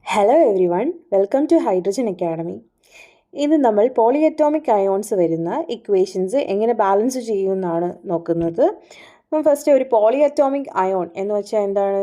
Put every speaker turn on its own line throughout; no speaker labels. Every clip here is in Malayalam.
Hello everyone, welcome to Hydrogen Academy. ഇന്ന് നമ്മൾ പോളിഅറ്റോമിക് അയോൺസ് വരുന്ന ഇക്വേഷൻസ് എങ്ങനെ ബാലൻസ് ചെയ്യുമെന്നാണ് നോക്കുന്നത്. അപ്പം ഫസ്റ്റ് ഒരു പോളിഅറ്റോമിക് അയോൺ എന്ന് വെച്ചാൽ എന്താണ്?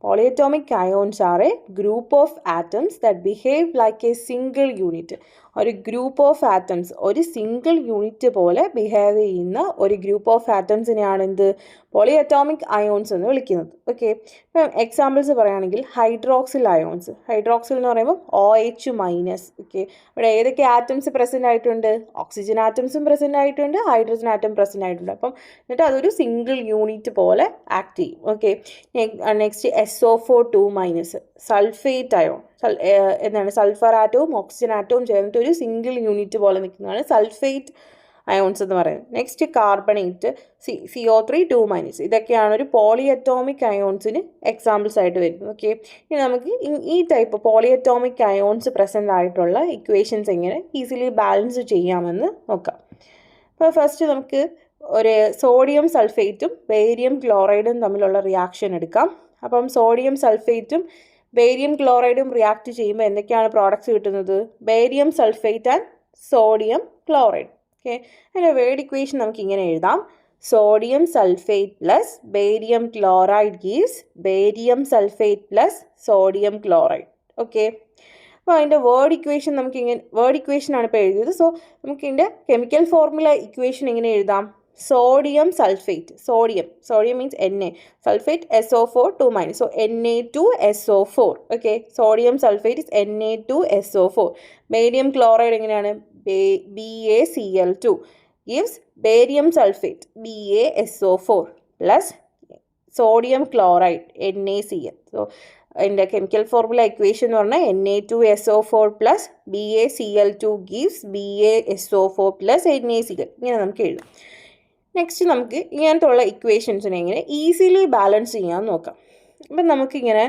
Polyatomic ions are a group of atoms that behave like a single unit. ഒരു ഗ്രൂപ്പ് ഓഫ് ആറ്റംസ് ഒരു സിംഗിൾ യൂണിറ്റ് പോലെ ബിഹേവ് ചെയ്യുന്ന ഒരു ഗ്രൂപ്പ് ഓഫ് ആറ്റംസിനെയാണ് എന്ത് പോളിഅറ്റോമിക് അയോൺസ് എന്ന് വിളിക്കുന്നത്. ഓക്കെ, ഇപ്പം എക്സാമ്പിൾസ് പറയുകയാണെങ്കിൽ ഹൈഡ്രോക്സിൽ അയോൺസ്. ഹൈഡ്രോക്സിൽ എന്ന് പറയുമ്പോൾ OH-. ഓക്കെ, ഇവിടെ ഏതൊക്കെ ആറ്റംസ് പ്രസൻ്റ് ആയിട്ടുണ്ട്? ഓക്സിജൻ ആറ്റംസും പ്രസൻ്റ് ആയിട്ടുണ്ട്, ഹൈഡ്രജൻ ആറ്റം പ്രസൻ്റ് ആയിട്ടുണ്ട്. അപ്പം എന്നിട്ട് അതൊരു സിംഗിൾ യൂണിറ്റ് പോലെ ആക്ട് ചെയ്യും. Okay, next SO4 2-. Sulphate ion എന്താണ്? സൾഫർ ആറ്റവും ഓക്സിജൻ ആറ്റവും ചേർന്നിട്ട് ഒരു സിംഗിൾ യൂണിറ്റ് പോലെ നിൽക്കുന്നതാണ് സൾഫേറ്റ് അയോൺസ് എന്ന് പറയുന്നത്. Next carbonate CO3 2-. ഇതൊക്കെയാണ് ഒരു പോളിഅറ്റോമിക് അയോൺസിന് എക്സാമ്പിൾസ് ആയിട്ട് വരുന്നത്. ഓക്കെ, ഇനി നമുക്ക് ഈ ടൈപ്പ് പോളിഅറ്റോമിക് അയോൺസ് പ്രസൻ്റ് ആയിട്ടുള്ള ഇക്വേഷൻസ് എങ്ങനെ ഈസിലി ബാലൻസ് ചെയ്യാമെന്ന് നോക്കാം. അപ്പോൾ ഫസ്റ്റ് നമുക്ക് ഒരു സോഡിയം സൾഫേറ്റും ബേരിയം ക്ലോറൈഡും തമ്മിലുള്ള റിയാക്ഷൻ എടുക്കാം. അപ്പം സോഡിയം സൾഫേറ്റും ബേരിയം ക്ലോറൈഡും റിയാക്ട് ചെയ്യുമ്പോൾ എന്തൊക്കെയാണ് പ്രോഡക്ട്സ് കിട്ടുന്നത്? Barium sulphate and sodium chloride. Okay, അതിൻ്റെ വേർഡ് ഇക്വേഷൻ നമുക്ക് ഇങ്ങനെ എഴുതാം: sodium sulphate plus barium chloride gives barium sulphate plus sodium chloride. Okay, അപ്പോൾ അതിൻ്റെ വേർഡ് ഇക്വേഷൻ വേർഡ് ഇക്വേഷനാണ് ഇപ്പോൾ എഴുതിയത്. സോ നമുക്ക് ഇതിൻ്റെ കെമിക്കൽ ഫോർമുല ഇക്വേഷൻ എങ്ങനെ എഴുതാം? Sodium sulphate, sodium means Na, sulphate SO4 2-. So Na2SO4. Okay, sodium sulphate is Na2SO4. Barium chloride എങ്ങനെയാണ്? BaCl2 gives barium sulfate BaSO4 plus sodium chloride NaCl. So അതിൻ്റെ കെമിക്കൽ ഫോർമുല ഇക്വേഷൻ എന്ന് പറഞ്ഞാൽ Na2SO4 plus BaCl2 gives BaSO4 plus NaCl. ഇങ്ങനെ നമുക്ക് എഴുതാം. നെക്സ്റ്റ് നമുക്ക് ഇങ്ങനത്തെ ഉള്ള ഇക്വേഷൻസിനെ എങ്ങനെ ഈസിലി ബാലൻസ് ചെയ്യാൻ നോക്കാം. അപ്പം നമുക്കിങ്ങനെ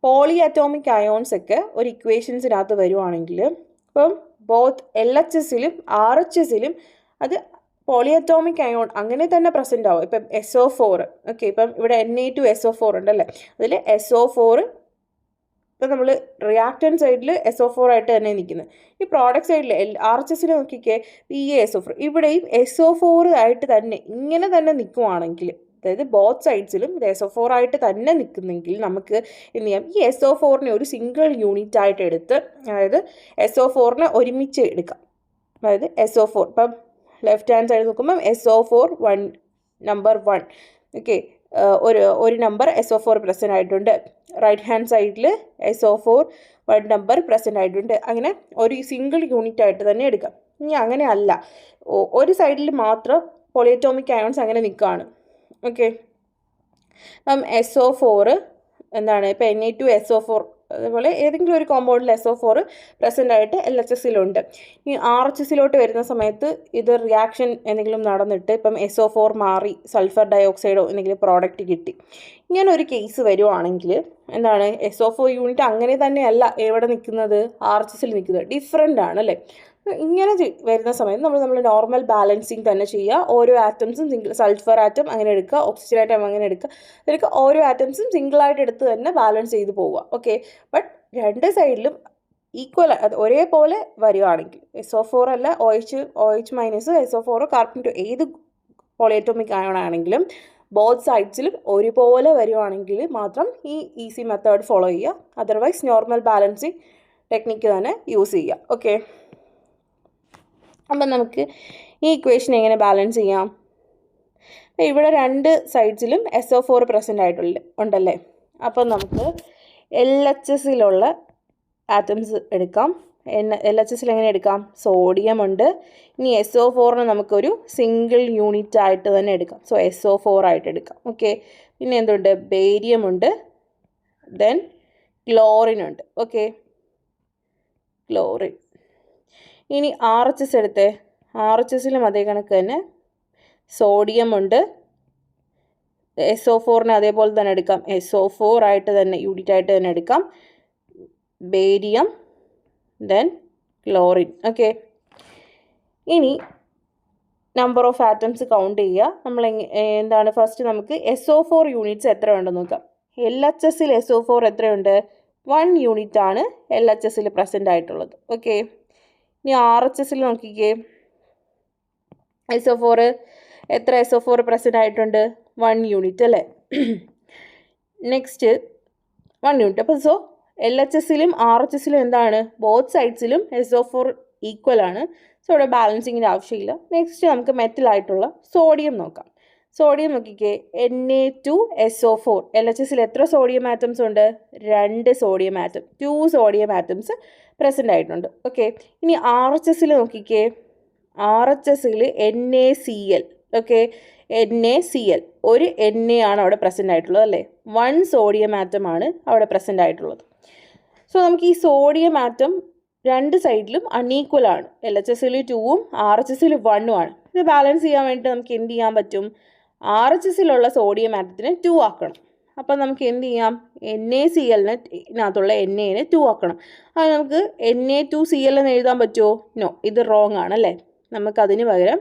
പോളിഅറ്റോമിക് അയോൺസ് ഒക്കെ ഒരു ഇക്വേഷൻസിനകത്ത് വരുവാണെങ്കിൽ ഇപ്പം ബോത്ത് LHSലും RHSലും അത് പോളിഅറ്റോമിക് അയോൺ അങ്ങനെ തന്നെ പ്രസൻ്റ് ആവും. ഇപ്പം SO4. ഓക്കെ, ഇപ്പം ഇവിടെ Na2SO4 ഉണ്ടല്ലേ, അതിൽ SO4 ഇപ്പം നമ്മൾ റിയാക്ടൻ സൈഡിൽ SO4 ആയിട്ട് തന്നെ നിൽക്കുന്നത്. ഈ പ്രോഡക്റ്റ് സൈഡിൽ RHSൽ നോക്കിക്കേ BaSO4. ഇവിടെയും SO4 ആയിട്ട് തന്നെ ഇങ്ങനെ തന്നെ നിൽക്കുവാണെങ്കിൽ, അതായത് ബോത്ത് സൈഡ്സിലും ഇത് SO4 ആയിട്ട് തന്നെ നിൽക്കുന്നെങ്കിൽ നമുക്ക് എന്ത് ചെയ്യാം? ഈ SO4നെ ഒരു സിംഗിൾ യൂണിറ്റ് ആയിട്ട് എടുത്ത്, അതായത് SO4നെ ഒരുമിച്ച് എടുക്കാം. അതായത് SO4 ഇപ്പം ലെഫ്റ്റ് ഹാൻഡ് സൈഡ് നോക്കുമ്പം SO4 നമ്പർ 1. ഓക്കെ, ഒരു നമ്പർ SO4 പ്രസൻ്റ് ആയിട്ടുണ്ട്. റൈറ്റ് ഹാൻഡ് സൈഡിൽ SO4 നമ്പർ പ്രസൻ്റ് ആയിട്ടുണ്ട്. അങ്ങനെ ഒരു സിംഗിൾ യൂണിറ്റ് ആയിട്ട് തന്നെ എടുക്കാം. ഇനി അങ്ങനെ അല്ല, ഒരു സൈഡിൽ മാത്രം പോളിഅറ്റോമിക് അയോൺസ് അങ്ങനെ നിൽക്കുകയാണ്. ഓക്കെ, അപ്പം SO4 എന്താണ്? ഇപ്പം Na2SO4 അതേപോലെ ഏതെങ്കിലും ഒരു കോമ്പൗണ്ടിൽ SO4 പ്രസൻ്റ് ആയിട്ട് LHSലുണ്ട്. ഈ RHSലോട്ട് വരുന്ന സമയത്ത് ഇത് റിയാക്ഷൻ എന്തെങ്കിലും നടന്നിട്ട് ഇപ്പം SO4 മാറി സൾഫർ ഡയോക്സൈഡോ എന്തെങ്കിലും പ്രോഡക്റ്റ് കിട്ടി. ഇങ്ങനെ ഒരു കേസ് വരുവാണെങ്കിൽ എന്താണ്? SO4 യൂണിറ്റ് അങ്ങനെ തന്നെയല്ല എവിടെ നിൽക്കുന്നത്? RHSൽ നിൽക്കുന്നത്. ഡിഫറെൻ്റ് ആണ് അല്ലേ? ഇങ്ങനെ വരുന്ന സമയത്ത് നമ്മൾ നോർമൽ ബാലൻസിങ് തന്നെ ചെയ്യുക. ഓരോ ആറ്റംസും സൾഫർ ആറ്റം അങ്ങനെ എടുക്കുക, ഓക്സിജൻ ആറ്റം അങ്ങനെ എടുക്കുക. ഓരോ ആറ്റംസും സിംഗിളായിട്ട് എടുത്ത് തന്നെ ബാലൻസ് ചെയ്ത് പോവുക. ഓക്കെ, ബട്ട് രണ്ട് സൈഡിലും ഈക്വൽ ഒരേപോലെ വരികയാണെങ്കിൽ SO4 അല്ല OH- SO4 കാർബൺ ഏത് പോളിഅറ്റോമിക് അയോൺ ആണെങ്കിലും ബോത്ത് സൈഡ്സിലും ഒരുപോലെ വരുവാണെങ്കിൽ മാത്രം ഈ ഈസി മെത്തേഡ് ഫോളോ ചെയ്യുക. അതർവൈസ് നോർമൽ ബാലൻസിങ് ടെക്നിക്ക് തന്നെ യൂസ് ചെയ്യുക. ഓക്കെ, അപ്പം നമുക്ക് ഈ ഇക്വേഷൻ എങ്ങനെ ബാലൻസ് ചെയ്യാം? ഇവിടെ രണ്ട് സൈഡ്സിലും SO4 പ്രസൻ്റ് ഉണ്ടല്ലേ. അപ്പം നമുക്ക് LHSലുള്ള ആറ്റംസ് എടുക്കാം. LHSൽ എങ്ങനെ എടുക്കാം? സോഡിയം ഉണ്ട്. ഇനി SO4നെ നമുക്കൊരു സിംഗിൾ യൂണിറ്റ് ആയിട്ട് തന്നെ എടുക്കാം. സോ SO4 ആയിട്ട് എടുക്കാം. ഓക്കെ, പിന്നെ എന്തുണ്ട്? ബേരിയം ഉണ്ട്, ദെൻ ക്ലോറിൻ ഉണ്ട്. Okay, chlorine. ഇനി RHS എടുത്തേ. RHSലും അതേ കണക്ക് തന്നെ സോഡിയം ഉണ്ട്. SO4നെ അതേപോലെ തന്നെ എടുക്കാം. SO4 ആയിട്ട് തന്നെ യൂണിറ്റ് ആയിട്ട് തന്നെ എടുക്കാം. Barium, then chlorine. ഓക്കെ, ഇനി നമ്പർ ഓഫ് ആറ്റംസ് കൗണ്ട് ചെയ്യുക. നമ്മൾ എന്താണ് ഫസ്റ്റ് നമുക്ക് SO4 യൂണിറ്റ്സ് എത്ര ഉണ്ടെന്ന് നോക്കാം. LHSൽ SO4 എത്രയുണ്ട്? 1 യൂണിറ്റ് ആണ് LHSൽ പ്രസൻ്റ് ആയിട്ടുള്ളത്. ഓക്കെ, ഇനി RHSൽ നോക്കിക്കേ. SO4 എത്ര SO4 പ്രസൻ്റ് ആയിട്ടുണ്ട്? 1 യൂണിറ്റ് അല്ലേ. Next 1 unit. അപ്പോൾ സോ LHSലും RHSലും എന്താണ്? ബോത്ത് സൈഡ്സിലും SO4 ഈക്വൽ ആണ്. സോ ഇവിടെ ബാലൻസിങ്ങിൻ്റെ ആവശ്യമില്ല. നെക്സ്റ്റ് നമുക്ക് മെറ്റലായിട്ടുള്ള സോഡിയം നോക്കാം. സോഡിയം നോക്കിക്കേ, Na2SO4. LHSൽ എത്ര സോഡിയം ആറ്റംസ് ഉണ്ട്? 2 sodium atom, 2 sodium atoms present ആയിട്ടുണ്ട്. ഓക്കെ, ഇനി RHSൽ നോക്കിക്കേ. RHSൽ NaCl. ഓക്കെ, NaCl ഒരു Na ആണ് അവിടെ പ്രസൻ്റ് ആയിട്ടുള്ളത് അല്ലേ. 1 സോഡിയം ആറ്റം ആണ് അവിടെ പ്രസൻ്റ് ആയിട്ടുള്ളത്. സോ നമുക്ക് ഈ സോഡിയം ആറ്റം രണ്ട് സൈഡിലും അൺഈക്വൽ ആണ്. LHSൽ 2ഉം RHSൽ 1ഉം ആണ്. ഇത് ബാലൻസ് ചെയ്യാൻ വേണ്ടിയിട്ട് നമുക്ക് എന്ത് ചെയ്യാൻ പറ്റും? RHSലുള്ള സോഡിയം ആറ്റത്തിനെ 2 ആക്കണം. അപ്പം നമുക്ക് എന്ത് ചെയ്യാം? NaClനകത്തുള്ള Na-നെ 2 ആക്കണം. അത് നമുക്ക് Na2Cl എന്ന് എഴുതാൻ പറ്റുമോ? നോ, ഇത് റോങ് ആണല്ലേ. നമുക്കതിന് പകരം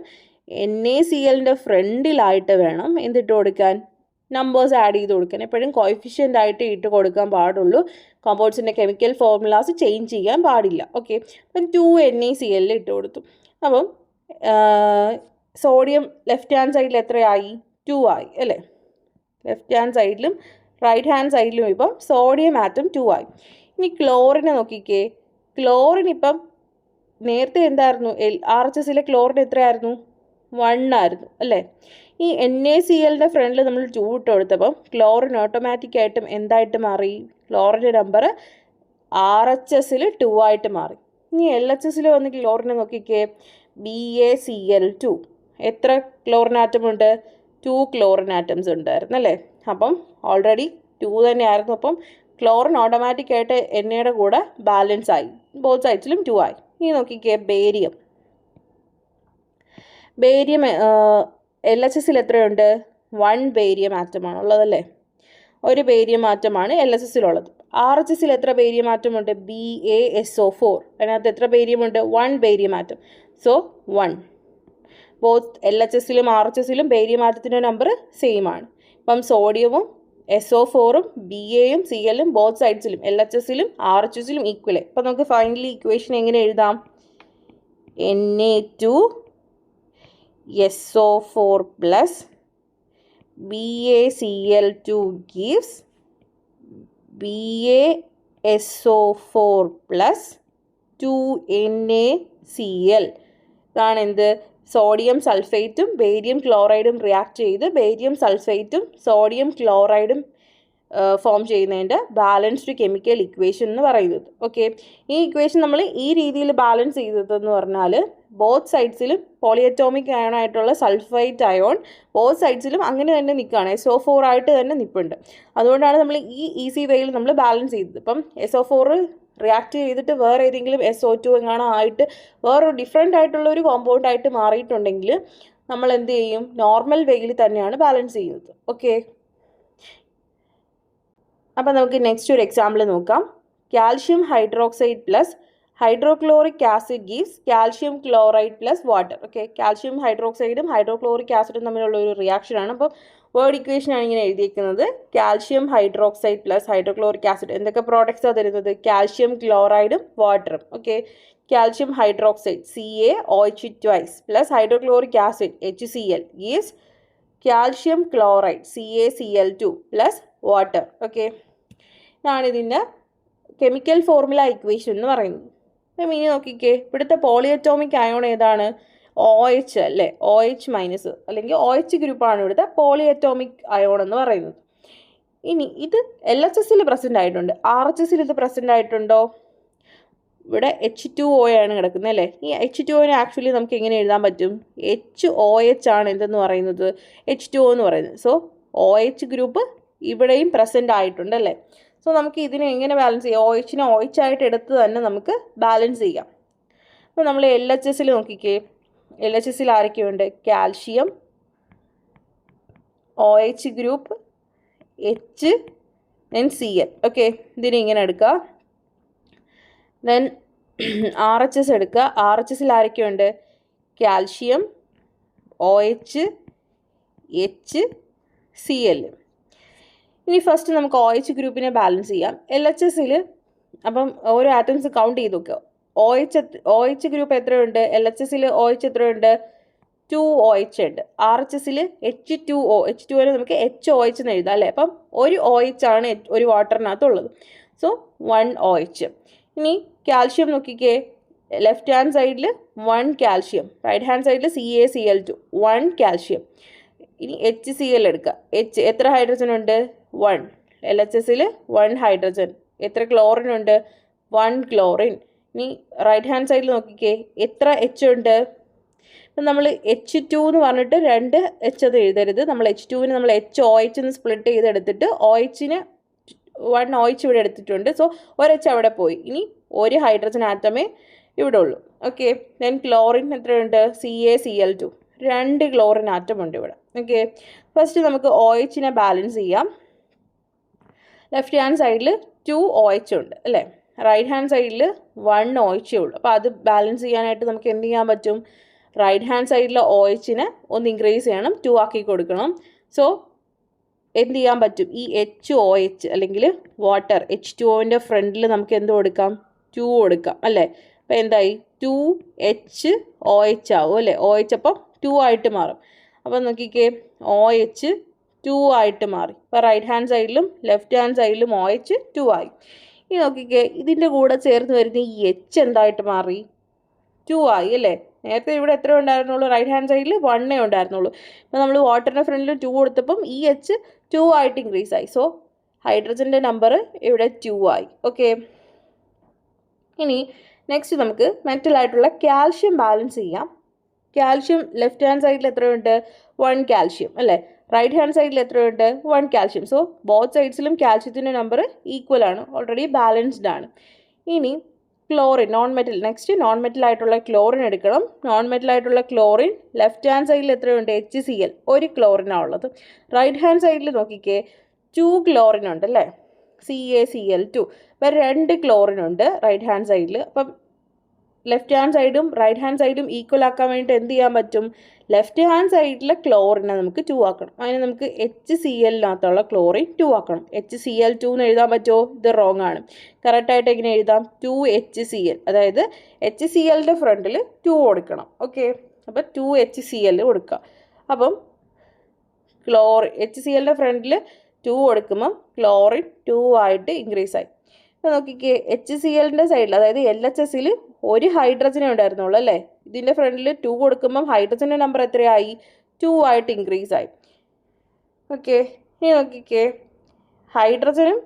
NaClൻ്റെ ഫ്രണ്ടിലായിട്ട് വേണം എന്തിട്ട് കൊടുക്കാൻ? നമ്പേഴ്സ് ആഡ് ചെയ്ത് കൊടുക്കാൻ. എപ്പോഴും കോയിഫിഷ്യൻ്റ് ആയിട്ട് ഇട്ട് കൊടുക്കാൻ പാടുള്ളൂ. കോമ്പൗണ്ട്സിൻ്റെ കെമിക്കൽ ഫോർമുലാസ് ചേഞ്ച് ചെയ്യാൻ പാടില്ല. ഓക്കെ, അപ്പം 2 NaCl ഇട്ട് കൊടുത്തു. അപ്പം സോഡിയം ലെഫ്റ്റ് ഹാൻഡ് സൈഡിൽ എത്രയായി? 2 ആയി അല്ലേ. ലെഫ്റ്റ് ഹാൻഡ് സൈഡിലും റൈറ്റ് ഹാൻഡ് സൈഡിലും ഇപ്പം സോഡിയം ആറ്റം 2 ആയി. ഇനി ക്ലോറിനെ നോക്കിക്കേ. ക്ലോറിൻ ഇപ്പം നേരത്തെ എന്തായിരുന്നു? RHSലെ ക്ലോറിൻ എത്രയായിരുന്നു? 1 ആയിരുന്നു അല്ലേ. ഈ NaClൻ്റെ ഫ്രണ്ടിൽ നമ്മൾ 2 ഇട്ട് കൊടുത്തപ്പം ക്ലോറിൻ ഓട്ടോമാറ്റിക്കായിട്ടും എന്തായിട്ട് മാറി? ക്ലോറിൻ്റെ നമ്പർ RHSൽ 2 ആയിട്ട് മാറി. ഇനി LHSൽ വന്ന് ക്ലോറിനെ നോക്കിക്കേ. BaCl2. എത്ര ക്ലോറിൻ ആറ്റം ഉണ്ട്? 2 ക്ലോറിൻ ആറ്റംസ് ഉണ്ടായിരുന്നു അല്ലേ. അപ്പം ഓൾറെഡി 2 തന്നെയായിരുന്നു. അപ്പം ക്ലോറിൻ ഓട്ടോമാറ്റിക്കായിട്ട് എന്നയുടെ കൂടെ ബാലൻസ് ആയി. ബോത്ത് സൈഡ്സിലും 2 ആയി. ഇനി നോക്കിക്കേ ബേരിയം. ബേരിയം LHSൽ എത്രയുണ്ട്? 1 ബേരിയം ആറ്റമാണ് ഉള്ളതല്ലേ. ഒരു ബേരിയം ആറ്റമാണ് LHSലുള്ളത്. RHSൽ എത്ര ബേരിയം ആറ്റമുണ്ട്? BaSO4. അതിനകത്ത് എത്ര ബേരിയമുണ്ട്? 1 ബേരിയം ആറ്റം. സോ 1. ബോത്ത് LHSലും RHSലും ബേരിയം ആറ്റത്തിൻ്റെ നമ്പർ സെയിം ആണ്. ഇപ്പം സോഡിയവും SO4ഉം Baയും Clഉം ബോത്ത് സൈഡ്സിലും LHSലും RHSലും ഈക്വൽ. ഇപ്പം നമുക്ക് ഫൈനലി ഇക്വേഷൻ എങ്ങനെ എഴുതാം? Na2SO4 plus BaCl2 gives BaSO4 plus 2NaCl. ഇതാണ് എന്ത്? സോഡിയം സൾഫേറ്റും ബേരിയം ക്ലോറൈഡും റിയാക്ട് ചെയ്ത് ബേരിയം സൾഫേറ്റും സോഡിയം ക്ലോറൈഡും ഫോം ചെയ്യുന്നതിൻ്റെ ബാലൻസ്ഡ് കെമിക്കൽ ഇക്വേഷൻ എന്ന് പറയുന്നത്. ഓക്കെ, ഈ ഇക്വേഷൻ നമ്മൾ ഈ രീതിയിൽ ബാലൻസ് ചെയ്തതെന്ന് പറഞ്ഞാൽ ബോത്ത് സൈഡ്സിലും പോളിയറ്റോമിക് അയോൺ ആയിട്ടുള്ള സൾഫൈറ്റ് അയോൺ ബോത്ത് സൈഡ്സിലും അങ്ങനെ തന്നെ നിൽക്കുകയാണ്. SO4 ആയിട്ട് തന്നെ നിൽപ്പുണ്ട്. അതുകൊണ്ടാണ് നമ്മൾ ഈ ഈസി വേയിൽ നമ്മൾ ബാലൻസ് ചെയ്തത്. ഇപ്പം SO4 റിയാക്ട് ചെയ്തിട്ട് വേറെ ഏതെങ്കിലും SO2 എങ്ങാണോ ആയിട്ട് വേറൊരു ഡിഫറെൻ്റ് ആയിട്ടുള്ള ഒരു കോമ്പൗണ്ട് ആയിട്ട് മാറിയിട്ടുണ്ടെങ്കിൽ നമ്മൾ എന്ത് ചെയ്യും? നോർമൽ വേയിൽ തന്നെയാണ് ബാലൻസ് ചെയ്യുന്നത്. ഓക്കെ, അപ്പം നമുക്ക് നെക്സ്റ്റ് ഒരു എക്സാമ്പിൾ നോക്കാം. Calcium hydroxide plus hydrochloric acid gives calcium chloride plus water. Okay, calcium ഹൈഡ്രോക്സൈഡും ഹൈഡ്രോക്ലോറിക് ആസിഡും തമ്മിലുള്ള ഒരു റിയാക്ഷനാണ്. അപ്പോൾ വേർഡ് ഇക്വേഷനാണ് ഇങ്ങനെ എഴുതിയിരിക്കുന്നത്. Calcium hydroxide plus hydrochloric acid എന്തൊക്കെ പ്രോഡക്ട്സാണ് തരുന്നത്? കാൽഷ്യം ക്ലോറൈഡും വാട്ടറും. Okay, calcium hydroxide CaOH twice plus hydrochloric acid HCl gives calcium chloride CaCl2 plus water. Okay, ഇതാണ് ഇതിൻ്റെ കെമിക്കൽ ഫോർമുല ഇക്വേഷൻ എന്ന് പറയുന്നത്. അപ്പം ഇനി നോക്കിക്കേ, ഇവിടുത്തെ പോളിയറ്റോമിക് അയോൺ ഏതാണ്? OH അല്ലേ. OH മൈനസ് അല്ലെങ്കിൽ OH ഗ്രൂപ്പാണ് ഇവിടുത്തെ പോളിയറ്റോമിക് അയോൺ എന്ന് പറയുന്നത്. ഇനി ഇത് LHSൽ പ്രസൻ്റ് ആയിട്ടുണ്ട്. RHSൽ ഇത് പ്രസൻ്റ് ആയിട്ടുണ്ടോ? ഇവിടെ H2O ആണ് കിടക്കുന്നത് അല്ലേ. ഈ H2Oനെ ആക്ച്വലി നമുക്ക് എങ്ങനെ എഴുതാൻ പറ്റും? HOH ആണ് എന്തെന്ന് പറയുന്നത്? H2O എന്ന് പറയുന്നത്. സോ OH ഗ്രൂപ്പ് ഇവിടെയും പ്രസൻ്റ് ആയിട്ടുണ്ട് അല്ലേ. സോ നമുക്ക് ഇതിനെ എങ്ങനെ ബാലൻസ് ചെയ്യാം? OHനെ OH ആയിട്ട് എടുത്ത് തന്നെ നമുക്ക് ബാലൻസ് ചെയ്യാം. അപ്പോൾ നമ്മൾ LHSൽ നോക്കിക്കേ. LHSൽ ആരൊക്കെയുണ്ട്? Calcium, OH group, H, then Cl. Okay, ഇതിനെ ഇങ്ങനെ എടുക്കുക. ദെൻ RHS എടുക്കുക. RHSൽ ആരൊക്കെയുണ്ട്? Calcium, OH, H, Cl. ഇനി ഫസ്റ്റ് നമുക്ക് OH ഗ്രൂപ്പിനെ ബാലൻസ് ചെയ്യാം. LHSൽ അപ്പം ഓരോ ആറ്റംസ് കൗണ്ട് ചെയ്ത് നോക്കുക. ഒ എച്ച് ഗ്രൂപ്പ് എത്രയുണ്ട്? LHSൽ ഒ എച്ച് എത്രയുണ്ട്? 2OH ഉണ്ട്. RHSൽ H2O, H2O നമുക്ക് HOH എന്ന് എഴുതാം അല്ലേ? അപ്പം ഒരു OH ആണ് ഒരു വാട്ടറിനകത്തുള്ളത്. So 1OH. ഇനി കാൽഷ്യം നോക്കിക്കേ, ലെഫ്റ്റ് ഹാൻഡ് സൈഡിൽ 1 കാൽഷ്യം, റൈറ്റ് ഹാൻഡ് സൈഡിൽ CaCl2 1 കാൽഷ്യം. ഇനി HCl എടുക്കുക. H എത്ര ഹൈഡ്രജൻ ഉണ്ട്? 1. LHSൽ 1 ഹൈഡ്രജൻ. എത്ര ക്ലോറിൻ ഉണ്ട്? 1 ക്ലോറിൻ. ഇനി റൈറ്റ് ഹാൻഡ് സൈഡിൽ നോക്കിക്കേ, എത്ര H ഉണ്ട്? അപ്പം നമ്മൾ H2 എന്ന് പറഞ്ഞിട്ട് 2 H അത് എഴുതരുത്. നമ്മൾ H2വിന് നമ്മൾ HOH എന്ന് സ്പ്ലിറ്റ് ചെയ്തെടുത്തിട്ട് OHന് 1 OH ഇവിടെ എടുത്തിട്ടുണ്ട്. സോ ഒരു H അവിടെ പോയി. ഇനി ഒരു ഹൈഡ്രജൻ ആറ്റമേ ഇവിടെ ഉള്ളൂ. ഓക്കെ. ദെൻ ക്ലോറിൻ എത്രയുണ്ട്? CaCl2 2 ക്ലോറിൻ ആറ്റം ഉണ്ട് ഇവിടെ. ഓക്കെ. ഫസ്റ്റ് നമുക്ക് OHനെ ബാലൻസ് ചെയ്യാം. ലെഫ്റ്റ് ഹാൻഡ് സൈഡിൽ 2OH ഉണ്ട് അല്ലേ? റൈറ്റ് ഹാൻഡ് സൈഡിൽ 1 OH ഉള്ളൂ. അപ്പോൾ അത് ബാലൻസ് ചെയ്യാനായിട്ട് നമുക്ക് എന്ത് ചെയ്യാൻ പറ്റും? റൈറ്റ് ഹാൻഡ് സൈഡിലെ OHനെ ഒന്ന് ഇൻക്രീസ് ചെയ്യണം, 2 ആക്കി കൊടുക്കണം. സോ എന്ത് ചെയ്യാൻ പറ്റും? ഈ HOH അല്ലെങ്കിൽ വാട്ടർ H2Oൻ്റെ ഫ്രണ്ടിൽ നമുക്ക് എന്ത് കൊടുക്കാം? 2 കൊടുക്കാം അല്ലേ? അപ്പോൾ എന്തായി? 2HOH ആവും അല്ലേ? OH അപ്പം 2 ആയിട്ട് മാറും. അപ്പം നോക്കിക്കേ, OH 2 ആയിട്ട് മാറി. അപ്പോൾ റൈറ്റ് ഹാൻഡ് സൈഡിലും ലെഫ്റ്റ് ഹാൻഡ് സൈഡിലും OH 2 ആയി. ഇനി നോക്കിക്കേ, ഇതിൻ്റെ കൂടെ ചേർന്ന് വരുന്ന ഈ H എന്തായിട്ട് മാറി? 2 ആയി അല്ലേ? നേരത്തെ ഇവിടെ എത്ര ഉണ്ടായിരുന്നുള്ളൂ? റൈറ്റ് ഹാൻഡ് സൈഡിൽ 1 ഉണ്ടായിരുന്നുള്ളൂ. അപ്പോൾ നമ്മൾ വാട്ടറിൻ്റെ ഫ്രണ്ടിൽ 2 കൊടുത്തപ്പം ഈ H 2 ആയിട്ട് ഇൻക്രീസ് ആയി. സോ ഹൈഡ്രജൻ്റെ നമ്പർ ഇവിടെ 2 ആയി. ഓക്കെ. ഇനി നെക്സ്റ്റ് നമുക്ക് മെറ്റലായിട്ടുള്ള കാൽഷ്യം ബാലൻസ് ചെയ്യാം. കാൽഷ്യം ലെഫ്റ്റ് ഹാൻഡ് സൈഡിൽ എത്രയുണ്ട്? 1 കാൽഷ്യം അല്ലേ? റൈറ്റ് ഹാൻഡ് സൈഡിൽ എത്രയുണ്ട്? 1 കാൽഷ്യം. സോ ബോത്ത് സൈഡ്സിലും കാൽഷ്യത്തിൻ്റെ നമ്പർ ഈക്വൽ ആണ്, ഓൾറെഡി ബാലൻസ്ഡ് ആണ്. ഇനി chlorine, non metal. Next non metal ആയിട്ടുള്ള ക്ലോറിൻ എടുക്കണം. നോൺ മെറ്റൽ ആയിട്ടുള്ള ക്ലോറിൻ ലെഫ്റ്റ് ഹാൻഡ് സൈഡിൽ എത്രയുണ്ട്? HCl 1 ക്ലോറിനാണ് ഉള്ളത്. റൈറ്റ് ഹാൻഡ് സൈഡിൽ നോക്കിക്കേ, 2 ക്ലോറിൻ ഉണ്ട് അല്ലേ? CaCl2. അപ്പം 2 ക്ലോറിൻ ഉണ്ട് റൈറ്റ് ഹാൻഡ് സൈഡിൽ. അപ്പം ലെഫ്റ്റ് ഹാൻഡ് സൈഡും റൈറ്റ് ഹാൻഡ് സൈഡും ഈക്വൽ ആക്കാൻ വേണ്ടിയിട്ട് എന്ത് ചെയ്യാൻ പറ്റും? ലെഫ്റ്റ് ഹാൻഡ് സൈഡിലെ ക്ലോറിനെ നമുക്ക് 2 ആക്കണം. അതിന് നമുക്ക് HCl-നകത്തുള്ള ക്ലോറിൻ 2 ആക്കണം. HCl2 എന്ന് എഴുതാൻ പറ്റുമോ? ഇത് റോങ് ആണ്. കറക്റ്റായിട്ട് എങ്ങനെ എഴുതാം? 2HCl. അതായത് HClൻ്റെ ഫ്രണ്ടിൽ 2 കൊടുക്കണം. ഓക്കെ. അപ്പം 2HCl കൊടുക്കുക. അപ്പം HClൻ്റെ ഫ്രണ്ടിൽ 2 കൊടുക്കുമ്പം ക്ലോറിൻ 2 ആയിട്ട് ഇൻക്രീസ് ആയി. അപ്പോൾ നോക്കിക്കേ, HClൻ്റെ സൈഡിൽ അതായത് LHSൽ 1 ഹൈഡ്രജനേ ഉണ്ടായിരുന്നുള്ളൂ അല്ലേ? ഇതിൻ്റെ ഫ്രണ്ടിൽ 2 കൊടുക്കുമ്പം ഹൈഡ്രജൻ്റെ നമ്പർ എത്രയായി? 2 ആയിട്ട് ഇൻക്രീസ് ആയി. ഓക്കെ. ഇനി നോക്കിക്കേ, ഹൈഡ്രജനും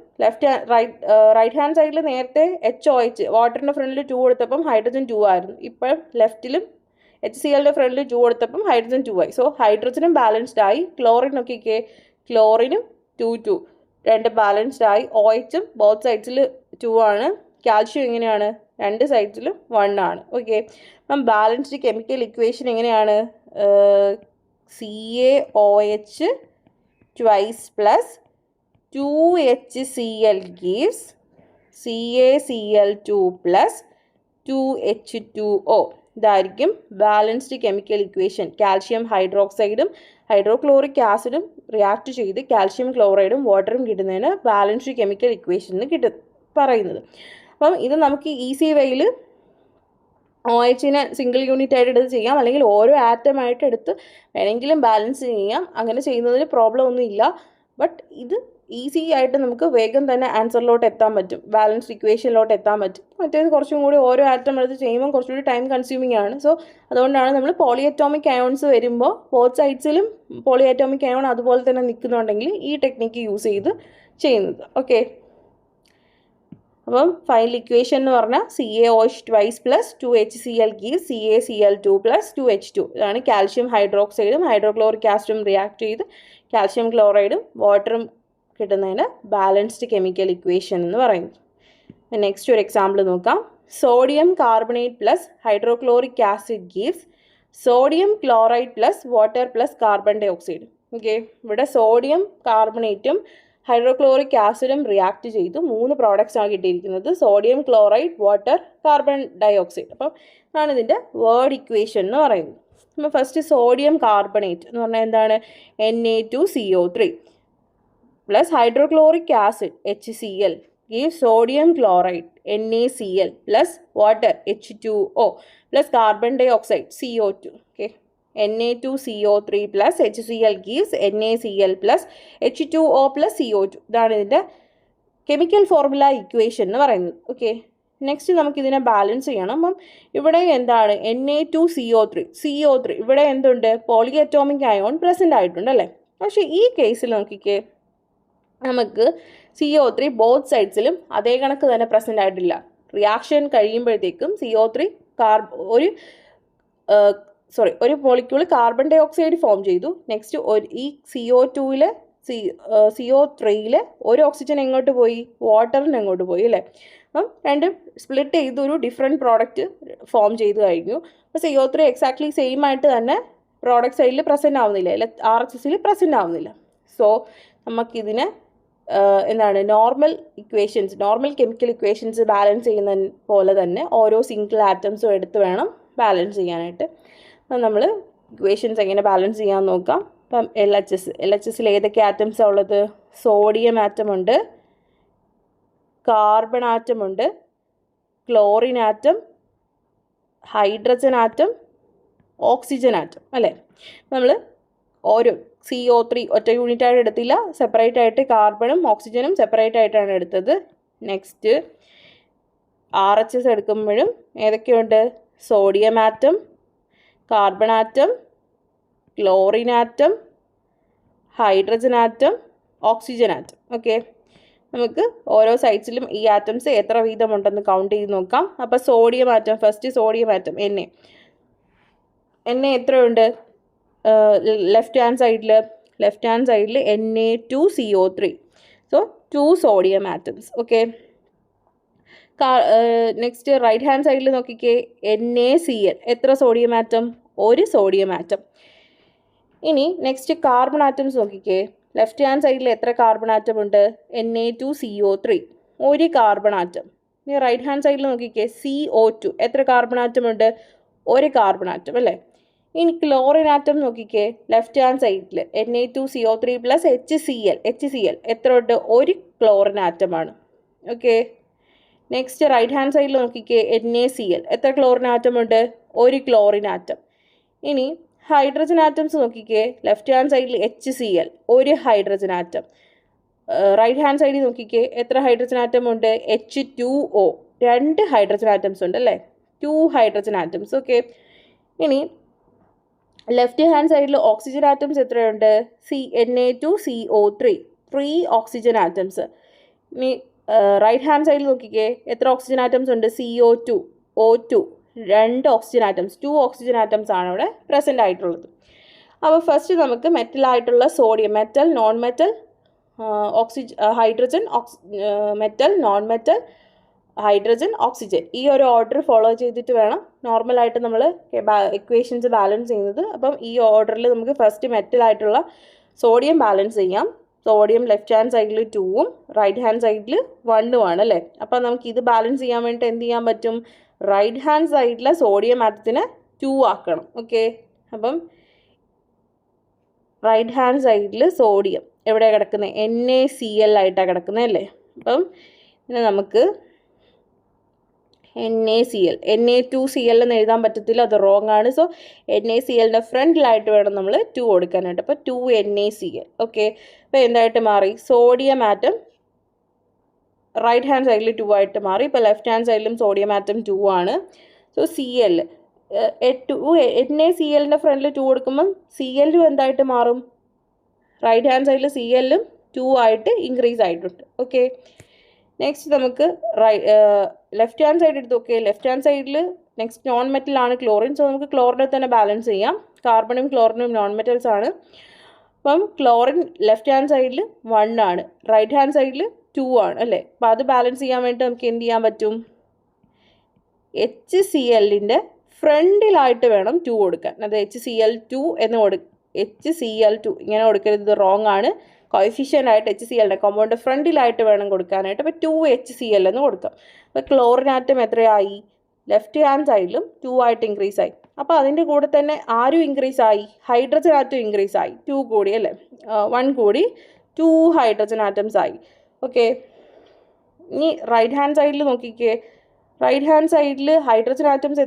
റൈറ്റ് ഹാൻഡ് സൈഡിൽ നേരത്തെ HOH വാട്ടറിൻ്റെ ഫ്രണ്ടിൽ 2 കൊടുത്തപ്പം ഹൈഡ്രജൻ 2 ആയിരുന്നു. ഇപ്പം ലെഫ്റ്റിലും HClൻ്റെ ഫ്രണ്ടിൽ 2 കൊടുത്തപ്പം ഹൈഡ്രജൻ 2 ആയി. സോ ഹൈഡ്രജനും ബാലൻസ്ഡ് ആയി. ക്ലോറിൻ നോക്കിക്കേ, ക്ലോറിനും 2 2 ബാലൻസ്ഡ് ആയി. OHും ബോത്ത് സൈഡ്സിൽ 2 ആണ്. കാൽഷ്യം എങ്ങനെയാണ്? 2 സൈഡ്സിലും 1 ആണ്. ഓക്കെ. അപ്പം ബാലൻസ്ഡ് കെമിക്കൽ ഇക്വേഷൻ എങ്ങനെയാണ്? CaOH twice plus 2HCl gives CaCl2 plus 2H2O. ഇതായിരിക്കും ബാലൻസ്ഡ് കെമിക്കൽ ഇക്വേഷൻ. കാൽഷ്യം ഹൈഡ്രോക്സൈഡും ഹൈഡ്രോക്ലോറിക് ആസിഡും റിയാക്ട് ചെയ്ത് കാൽഷ്യം ക്ലോറൈഡും വാട്ടറും കിട്ടുന്നതിന് ബാലൻസ്ഡ് കെമിക്കൽ ഇക്വേഷൻ എന്ന് പറയുന്നത്. അപ്പം ഇത് നമുക്ക് ഈസി വേയിൽ OHനെ സിംഗിൾ യൂണിറ്റ് ആയിട്ട് എടുത്ത് ചെയ്യാം, അല്ലെങ്കിൽ ഓരോ ആറ്റമായിട്ട് എടുത്ത് വേണമെങ്കിലും ബാലൻസ് ചെയ്യാം. അങ്ങനെ ചെയ്യുന്നതിന് പ്രോബ്ലം ഒന്നും ഇല്ല. ബട്ട് ഇത് ഈസി ആയിട്ട് നമുക്ക് വേഗം തന്നെ ആൻസറിലോട്ട് എത്താൻ പറ്റും, ബാലൻസ്ഡ് ഇക്വേഷനിലോട്ട് എത്താൻ പറ്റും. മറ്റേത് കുറച്ചും കൂടി ഓരോ ആറ്റം എടുത്ത് ചെയ്യുമ്പോൾ കുറച്ചുകൂടി ടൈം കൺസ്യൂമിംഗ് ആണ്. സോ അതുകൊണ്ടാണ് നമ്മൾ പോളിയറ്റോമിക് അയോൺസ് വരുമ്പോൾ ബോത്ത് സൈഡ്സിലും പോളിയറ്റോമിക് അയോൺ അതുപോലെ തന്നെ നിൽക്കുന്നുണ്ടെങ്കിൽ ഈ ടെക്നിക്ക് യൂസ് ചെയ്ത് ചെയ്യുന്നത്. ഓക്കെ. അപ്പം ഫൈനൽ ഇക്വേഷൻ എന്ന് പറഞ്ഞാൽ CaOH twice plus 2HCl gives CaCl2 plus 2H2. ഇതാണ് കാൽഷ്യം ഹൈഡ്രോക്സൈഡും ഹൈഡ്രോക്ലോറിക് ആസിഡും റിയാക്ട് ചെയ്ത് കാൽഷ്യം ക്ലോറൈഡും വാട്ടറും കിട്ടുന്നതിന് ബാലൻസ്ഡ് കെമിക്കൽ ഇക്വേഷൻ എന്ന് പറയുന്നത്. നെക്സ്റ്റ് ഒരു എക്സാമ്പിൾ നോക്കാം. Sodium carbonate plus hydrochloric acid gives sodium chloride plus water plus carbon dioxide. Okay. ഇവിടെ സോഡിയം കാർബണേറ്റും ഹൈഡ്രോക്ലോറിക് ആസിഡും റിയാക്ട് ചെയ്തു 3 പ്രോഡക്റ്റ്സ് ആണ് കിട്ടിയിരിക്കുന്നത്. Sodium chloride, water, carbon dioxide. അപ്പം ആണ് ഇതിൻ്റെ വേർഡ് ഇക്വേഷൻ എന്ന് പറയുന്നത്. അപ്പോൾ ഫസ്റ്റ് സോഡിയം കാർബണേറ്റ് എന്ന് പറഞ്ഞാൽ എന്താണ്? Na2CO3 plus hydrochloric acid HCl gives sodium chloride NaCl plus water H2O plus carbon dioxide CO2. Okay. Na2CO3 plus HCl gives NaCl plus H2O plus CO2. ഇതാണ് ഇതിൻ്റെ കെമിക്കൽ ഫോർമുല ഇക്വേഷൻ എന്ന് പറയുന്നത്. ഓക്കെ, നെക്സ്റ്റ് നമുക്കിതിനെ ബാലൻസ് ചെയ്യണം. അപ്പം ഇവിടെ എന്താണ് Na2CO3 ഇവിടെ എന്തുണ്ട്? പോളി അറ്റോമിക് അയോൺ പ്രസൻ്റ് ആയിട്ടുണ്ട് അല്ലേ? പക്ഷേ ഈ കേസിൽ നോക്കിക്കേ, നമുക്ക് CO3 ബോത്ത് സൈഡ്സിലും അതേ കണക്ക് തന്നെ പ്രസൻ്റ് ആയിട്ടില്ല. റിയാക്ഷൻ കഴിയുമ്പോഴത്തേക്കും CO3 ഒരു molecule carbon dioxide form ചെയ്തു. നെക്സ്റ്റ് ഈ CO3 ഒരു ഓക്സിജൻ എങ്ങോട്ട് പോയി? വാട്ടറിന് എങ്ങോട്ട് പോയി അല്ലേ? അപ്പം രണ്ടും സ്പ്ലിറ്റ് ചെയ്ത് ഒരു ഡിഫറെൻറ്റ് പ്രോഡക്റ്റ് ഫോം ചെയ്ത് കഴിഞ്ഞു. അപ്പോൾ CO3 എക്സാക്ട്ലി സെയിം ആയിട്ട് തന്നെ പ്രോഡക്റ്റ് സൈഡിൽ പ്രസൻ്റ് ആവുന്നില്ല, അല്ലെ RHSൽ പ്രസൻ്റ് ആവുന്നില്ല. സോ നമുക്കിതിനെ എന്താണ് നോർമൽ കെമിക്കൽ ഇക്വേഷൻസ് ബാലൻസ് ചെയ്യുന്ന പോലെ തന്നെ ഓരോ സിംഗിൾ ആറ്റംസും എടുത്ത് വേണം ബാലൻസ് ചെയ്യാനായിട്ട്. അപ്പം നമ്മൾ ഇക്വേഷൻസ് എങ്ങനെ ബാലൻസ് ചെയ്യാൻ നോക്കാം. ഇപ്പം LHSൽ ഏതൊക്കെ ആറ്റംസാണ് ഉള്ളത്? സോഡിയം ആറ്റം ഉണ്ട്, കാർബൺ ആറ്റം ഉണ്ട്, chlorine atom, hydrogen atom, oxygen atom അല്ലേ? നമ്മൾ ഓരോ CO3 ഒറ്റ യൂണിറ്റ് ആയിട്ട് എടുത്തില്ല, സെപ്പറേറ്റ് ആയിട്ട് കാർബണും ഓക്സിജനും സെപ്പറേറ്റ് ആയിട്ടാണ് എടുത്തത്. നെക്സ്റ്റ് RHS എടുക്കുമ്പോഴും ഏതൊക്കെയുണ്ട്? Sodium atom, carbon atom, chlorine atom, hydrogen atom, oxygen atom. Okay, നമുക്ക് ഓരോ സൈഡ്സിലും ഈ ആറ്റംസ് എത്ര വീതം ഉണ്ടെന്ന് കൗണ്ട് ചെയ്ത് നോക്കാം. അപ്പോൾ sodium atom, first sodium atom Na എത്രയുണ്ട്? ലെഫ്റ്റ് ഹാൻഡ് സൈഡിൽ Na2CO3. So 2 sodium atoms. Okay, next right hand സൈഡിൽ നോക്കിക്കേ, NaCl എത്ര സോഡിയം ആറ്റം? 1 sodium atom. ഇനി നെക്സ്റ്റ് കാർബൺ ആറ്റംസ് നോക്കിക്കേ, ലെഫ്റ്റ് ഹാൻഡ് സൈഡിൽ എത്ര കാർബൺ ആറ്റം ഉണ്ട്? Na2CO3 1 carbon atom. ഇനി റൈറ്റ് ഹാൻഡ് സൈഡിൽ നോക്കിക്കേ, CO2 എത്ര കാർബൺ ആറ്റം ഉണ്ട്? 1 കാർബൺ ആറ്റം അല്ലേ? ഇനി ക്ലോറിൻ ആറ്റം നോക്കിക്കേ, ലെഫ്റ്റ് ഹാൻഡ് സൈഡിൽ Na2CO3 പ്ലസ് HCl എത്ര ഉണ്ട്? 1 ക്ലോറിൻ ആറ്റമാണ്. ഓക്കെ, നെക്സ്റ്റ് റൈറ്റ് ഹാൻഡ് സൈഡിൽ നോക്കിക്കേ, NaCl എത്ര ക്ലോറിൻ ആറ്റം ഉണ്ട്? 1 ക്ലോറിൻ ആറ്റം. ഇനി ഹൈഡ്രജൻ ആറ്റംസ് നോക്കിക്കേ, ലെഫ്റ്റ് ഹാൻഡ് സൈഡിൽ HCl 1 hydrogen atom. Right hand സൈഡിൽ നോക്കിക്കേ, എത്ര ഹൈഡ്രജൻ ആറ്റം ഉണ്ട്? H2O 2 ഹൈഡ്രജൻ ആറ്റംസ് ഉണ്ട് അല്ലേ? 2 ഹൈഡ്രജൻ ആറ്റംസ്. ഓക്കെ, ഇനി ലെഫ്റ്റ് ഹാൻഡ് സൈഡിൽ ഓക്സിജൻ ആറ്റംസ് എത്രയുണ്ട്? Na2CO3 3 oxygen atoms. ഇനി റൈറ്റ് ഹാൻഡ് സൈഡിൽ നോക്കിക്കേ, എത്ര ഓക്സിജൻ ആറ്റംസ് ഉണ്ട്? CO2 O2 2 oxygen atoms, 2 oxygen atoms ആണ് ഇവിടെ പ്രസൻ്റ് ആയിട്ടുള്ളത്. അപ്പോൾ ഫസ്റ്റ് നമുക്ക് മെറ്റലായിട്ടുള്ള sodium, metal, non metal, hydrogen, metal, non metal, hydrogen, oxygen, ഈ ഒരു ഓർഡർ ഫോളോ ചെയ്തിട്ട് വേണം നോർമലായിട്ട് നമ്മൾ ഇക്വേഷൻസ് ബാലൻസ് ചെയ്യുന്നത്. അപ്പം ഈ ഓർഡറിൽ നമുക്ക് ഫസ്റ്റ് മെറ്റലായിട്ടുള്ള സോഡിയം ബാലൻസ് ചെയ്യാം. സോഡിയം ലെഫ്റ്റ് ഹാൻഡ് സൈഡിൽ 2ഉം റൈറ്റ് ഹാൻഡ് സൈഡിൽ 1ഉം ആണ് അല്ലേ? അപ്പോൾ നമുക്ക് ഇത് ബാലൻസ് ചെയ്യാൻ വേണ്ടിയിട്ട് എന്ത് ചെയ്യാൻ പറ്റും? റൈറ്റ് ഹാൻഡ് സൈഡിലെ സോഡിയം ആറ്റത്തിനെ 2 ആക്കണം. ഓക്കെ, അപ്പം റൈറ്റ് ഹാൻഡ് സൈഡിൽ സോഡിയം എവിടെയാണ് കിടക്കുന്നത്? NaCl ആയിട്ടാണ് കിടക്കുന്നത് അല്ലേ? അപ്പം പിന്നെ നമുക്ക് NaCl Na2Cl എന്ന് എഴുതാൻ പറ്റത്തില്ല, അത് റോങ് ആണ്. സോ NaClൻ്റെ ഫ്രണ്ടിലായിട്ട് വേണം നമ്മൾ 2 കൊടുക്കാനായിട്ട്. അപ്പോൾ 2 NaCl. ഓക്കെ, അപ്പോൾ എന്തായിട്ട് മാറി? സോഡിയം ആറ്റം റൈറ്റ് ഹാൻഡ് സൈഡിൽ 2 ആയിട്ട് മാറി. ഇപ്പോൾ ലെഫ്റ്റ് ഹാൻഡ് സൈഡിലും സോഡിയം ആറ്റം 2 ആണ്. സോ Cl NaClൻ്റെ ഫ്രണ്ടിൽ 2 കൊടുക്കുമ്പം Cl എന്തായിട്ട് മാറും? റൈറ്റ് ഹാൻഡ് സൈഡിൽ Clലും 2 ആയിട്ട് ഇൻക്രീസ് ആയിട്ടുണ്ട്. ഓക്കെ, നെക്സ്റ്റ് നമുക്ക് ലെഫ്റ്റ് ഹാൻഡ് സൈഡ് എടുത്ത് നോക്കിയാൽ ലെഫ്റ്റ് ഹാൻഡ് സൈഡിൽ നെക്സ്റ്റ് നോൺ മെറ്റലാണ് ക്ലോറിൻ. സോ നമുക്ക് ക്ലോറിനെ തന്നെ ബാലൻസ് ചെയ്യാം. കാർബണും ക്ലോറിനും നോൺ മെറ്റൽസ് ആണ്. അപ്പം ക്ലോറിൻ ലെഫ്റ്റ് ഹാൻഡ് സൈഡിൽ 1 ആണ്, റൈറ്റ് ഹാൻഡ് സൈഡിൽ 2 ആണ് അല്ലേ? അപ്പോൾ അത് ബാലൻസ് ചെയ്യാൻ വേണ്ടി നമുക്ക് എന്ത് ചെയ്യാൻ പറ്റും? HClൻ്റെ ഫ്രണ്ടിലായിട്ട് വേണം 2 കൊടുക്കാൻ. അത് HCl2 എന്ന് HCl2 ഇങ്ങനെ കൊടുക്കരുത്, ഇത് റോങ് ആണ്. കോയിഫിഷ്യൻ്റ് ആയിട്ട് HClൻ്റെ കോമ്പൗണ്ട് ഫ്രണ്ടിലായിട്ട് വേണം കൊടുക്കാനായിട്ട്. അപ്പോൾ 2 HCl എന്ന് കൊടുക്കാം. അപ്പോൾ ക്ലോറിൻ ആറ്റം എത്രയായി? ലെഫ്റ്റ് ഹാൻഡ് സൈഡിലും 2 ആയിട്ട് ഇൻക്രീസ് ആയി. അപ്പോൾ അതിൻ്റെ കൂടെ തന്നെ ആരും ഇൻക്രീസ് ആയി? ഹൈഡ്രജൻ ആറ്റം ഇൻക്രീസ് ആയി, 2 കൂടി അല്ലേ? 1 കൂടി 2 ഹൈഡ്രജൻ ആറ്റംസ് ആയി. ഓക്കെ, ഇനി റൈറ്റ് ഹാൻഡ് സൈഡിൽ നോക്കിക്കേ, റൈറ്റ് ഹാൻഡ് സൈഡിൽ ഹൈഡ്രജൻ ആറ്റംസ്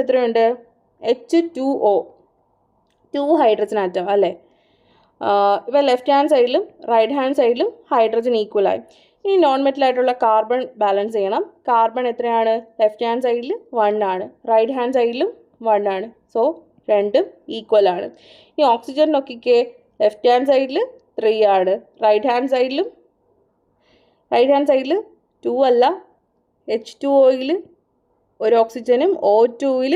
എത്രയുണ്ട്? H2O, 2 ഹൈഡ്രജൻ ആറ്റം അല്ലേ? ഇപ്പം ലെഫ്റ്റ് ഹാൻഡ് സൈഡിലും റൈറ്റ് ഹാൻഡ് സൈഡിലും ഹൈഡ്രജൻ ഈക്വലായി. ഇനി നോൺ മെറ്റൽ ആയിട്ടുള്ള കാർബൺ ബാലൻസ് ചെയ്യണം. കാർബൺ എത്രയാണ്? ലെഫ്റ്റ് ഹാൻഡ് സൈഡിൽ 1 ആണ്, റൈറ്റ് ഹാൻഡ് സൈഡിലും 1 ആണ്. സോ രണ്ടും ഈക്വൽ ആണ്. ഇനി ഓക്സിജൻ നോക്കിക്കേ, ലെഫ്റ്റ് ഹാൻഡ് സൈഡിൽ 3 ആണ്, റൈറ്റ് ഹാൻഡ് സൈഡിൽ 2 അല്ല, H2Oയിൽ ഒരു ഓക്സിജനും O2യിൽ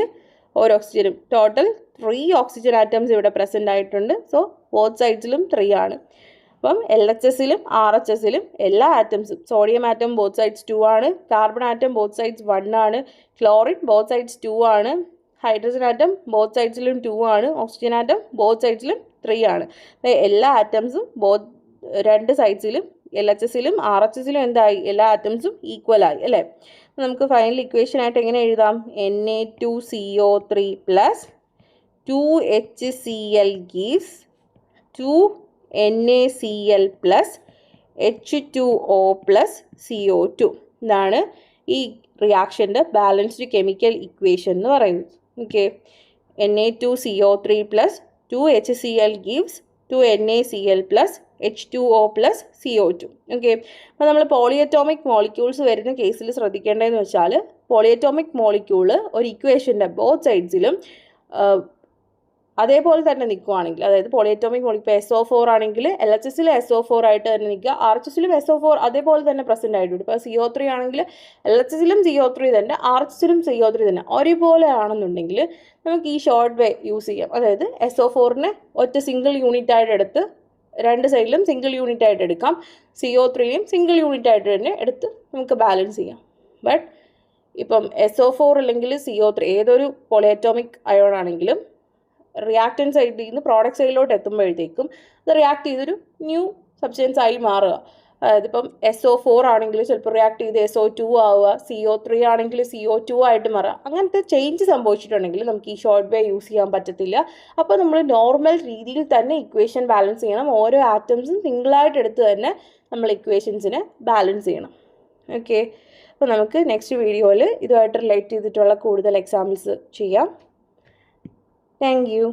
ഒരു ഓക്സിജനും, ടോട്ടൽ 3 ഓക്സിജൻ ആറ്റംസ് ഇവിടെ പ്രസൻ്റ് ആയിട്ടുണ്ട്. സോ ബോത്ത് സൈഡ്സിലും 3 ആണ്. അപ്പം LHSലും RHSലും എല്ലാ ആറ്റംസും, സോഡിയം ആറ്റം ബോത്ത് സൈഡ്സ് 2 ആണ്, കാർബൺ ആറ്റം ബോത്ത് സൈഡ്സ് 1 ആണ്, ക്ലോറിൻ ബോത്ത് സൈഡ്സ് 2 ആണ്, ഹൈഡ്രജൻ ആറ്റം ബോത്ത് സൈഡ്സിലും 2 ആണ്, ഓക്സിജൻ ആറ്റം ബോത്ത് സൈഡ്സിലും 3 ആണ്. എല്ലാ ആറ്റംസും രണ്ട് സൈഡ്സിലും LHSലും RHSലും എന്തായി? എല്ലാ ആറ്റംസും ഈക്വലായി അല്ലേ? നമുക്ക് ഫൈനൽ ഇക്വേഷൻ ആയിട്ട് എങ്ങനെ എഴുതാം? Na2CO3 plus 2HCl gives 2NaCl plus H2O plus CO2. ഇതാണ് ഈ റിയാക്ഷൻ്റെ ബാലൻസ്ഡ് കെമിക്കൽ ഇക്വേഷൻ എന്ന് പറയുന്നത്. Okay, Na2CO3 plus 2HCl gives 2NaCl plus H2O plus CO2. Okay, അപ്പോൾ നമ്മൾ പോളിയറ്റോമിക് മോളിക്യൂൾസ് വരുന്ന കേസിൽ ശ്രദ്ധിക്കേണ്ടതെന്ന് വെച്ചാൽ, പോളിയറ്റോമിക് മോളിക്യൂള് ഒരു ഇക്വേഷൻ്റെ ബോത്ത് സൈഡ്സിലും അതേപോലെ തന്നെ നിൽക്കുകയാണെങ്കിൽ, അതായത് പോളിയറ്റോമിക് മോളിക്യൂൾ SO4 ആണെങ്കിൽ LHSൽ SO4 ആയിട്ട് തന്നെ നിൽക്കുക, RHSലും SO4 അതേപോലെ തന്നെ പ്രസൻറ്റ് ആയിട്ടുണ്ട്. ഇപ്പോൾ CO3 ആണെങ്കിൽ LHSലും CO3 തന്നെ, RHSലും CO3 തന്നെ ഒരേപോലെ ആണെന്നുണ്ടെങ്കിൽ നമുക്ക് ഈ ഷോർട്ട് വേ യൂസ് ചെയ്യാം. അതായത് SO4നെ ഒറ്റ സിംഗിൾ യൂണിറ്റ് ആയിട്ട് എടുത്ത് രണ്ട് സൈഡിലും സിംഗിൾ യൂണിറ്റ് ആയിട്ട് എടുക്കാം, CO3നെയും സിംഗിൾ യൂണിറ്റ് ആയിട്ട് തന്നെ എടുത്ത് നമുക്ക് ബാലൻസ് ചെയ്യാം. ബട്ട് ഇപ്പം SO4 അല്ലെങ്കിൽ CO3 ഏതൊരു പോളിയറ്റോമിക് അയോൺ ആണെങ്കിലും റിയാക്ടൻ സൈഡിൽ നിന്ന് പ്രോഡക്റ്റ് സൈഡിലോട്ട് എത്തുമ്പോഴത്തേക്കും അത് റിയാക്ട് ചെയ്തൊരു ന്യൂ സബ്സ്റ്റൻസ് ആയി മാറുക. അതായത് ഇപ്പം SO4 ആണെങ്കിൽ ചിലപ്പോൾ റിയാക്ട് ചെയ്ത് SO2 ആവുക, CO3 ആണെങ്കിൽ CO2 ആയിട്ട് മാറുക. അങ്ങനത്തെ ചേഞ്ച് സംഭവിച്ചിട്ടുണ്ടെങ്കിൽ നമുക്ക് ഈ ഷോർട്ട് വേ യൂസ് ചെയ്യാൻ പറ്റത്തില്ല. അപ്പോൾ നമ്മൾ നോർമൽ രീതിയിൽ തന്നെ ഇക്വേഷൻ ബാലൻസ് ചെയ്യണം. ഓരോ ആറ്റംസും സിംഗിളായിട്ട് എടുത്ത് തന്നെ നമ്മൾ ഇക്വേഷൻസിനെ ബാലൻസ് ചെയ്യണം. ഓക്കെ, അപ്പോൾ നമുക്ക് നെക്സ്റ്റ് വീഡിയോയിൽ ഇതുമായിട്ട് റിലേറ്റ് ചെയ്തിട്ടുള്ള കൂടുതൽ എക്സാമ്പിൾസ് ചെയ്യാം. Thank you.